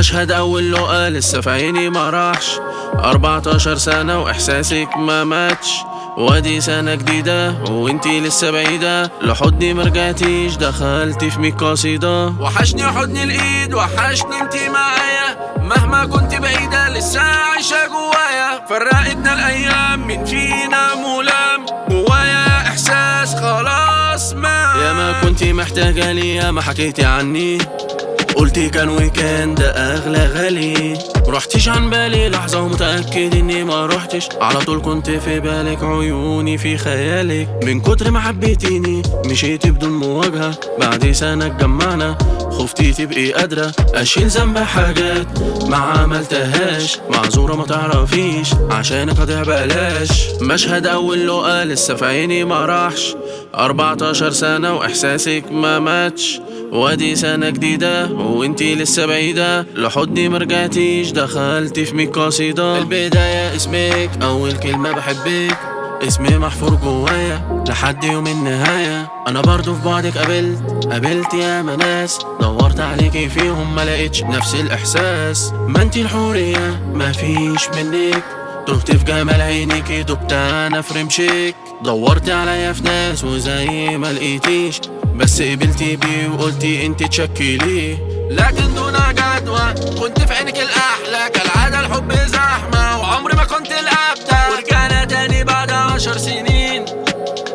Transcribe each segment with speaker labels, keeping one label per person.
Speaker 1: مشهد أول لقا لسه في عيني ما راحش، 14 سنة وإحساسك ما ماتش، وادي سنة جديدة وانتي لسه بعيدة، لحضني مرجعتيش دخلتي في 100 قصيدة. وحشني حضن الإيد وحشني انتي معايا، مهما كنت بعيدة لسه عايشة جوايا. فرقتنا الأيام مين فينا ملام، جوايا إحساس خلاص ما. ياما كنتي محتاجة لي، ياما حكيتي عني، قلتي كان وكان ده اغلى غالي. رحتيش عن بالي لحظة ومتأكد اني ما رحتش، على طول كنت في بالك، عيوني في خيالك. من كتر ما حبيتيني مشيتي بدون مواجهة، بعد سنة اتجمعنا خفتي تبقي قادرة اشيل ذنب حاجات ما عملتهاش. معذورة ما تعرفيش عشانك هضيع بلاش. مشهد اول لقا لسه في عيني ما راحش، 14 سنة واحساسك ما ماتش، وادي سنة جديدة وانتي لسه بعيدة، لحضني مرجعتيش دخلتي في 100 قصيدة. البداية اسمك، أول كلمة بحبك، اسمي محفور جوايا لحد يوم النهاية. أنا برضو في بعدك قابلت ياما ناس، دورت عليكي فيهم ما لقيتش نفس الإحساس. ما انتي الحورية مفيش منك، تهت في جمال عينيكي، دبت أنا في رمشك. دورت عليا في ناس وزي ما لقيتيش، بس قبلتي بيه وقلتي انت تشكليه. لكن دون جدوى كنت في عينك الأحلى، كالعادة الحب زحمة وعمري ما كنت الأبدع. ورجعنا تاني بعد 10 سنين،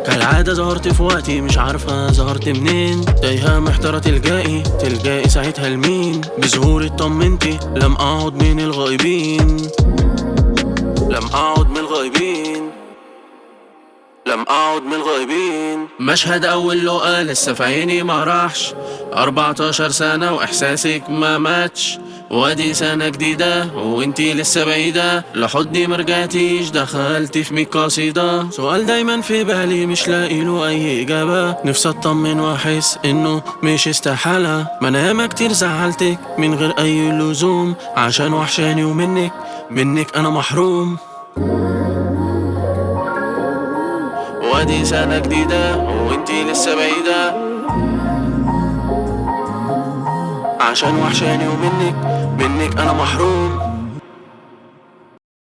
Speaker 1: كالعادة ظهرت في وقتي مش عارفة ظهرت منين. تايهة محتارة تلجائي ساعتها لمين. بظهوري اطمنتي لم أقعد من الغائبين، لم أعد من الغائبين. مشهد أول لقا لسه في عيني ما راحش، 14 سنة وإحساسك ما ماتش، وادي سنة جديدة وانتي لسه بعيدة، لحضني مرجعتيش دخلتي في 100 قصيدة. سؤال دايما في بالي مش لاقي له أي إجابة، نفسي أطمن وأحس إنه مش استحالة. ما أنا ياما كتير زعلتك من غير أي لزوم، عشان وحشاني ومنك أنا محروم. وادي سنة جديدة وانتي لسه بعيدة، عشان وحشاني ومنك أنا محروم.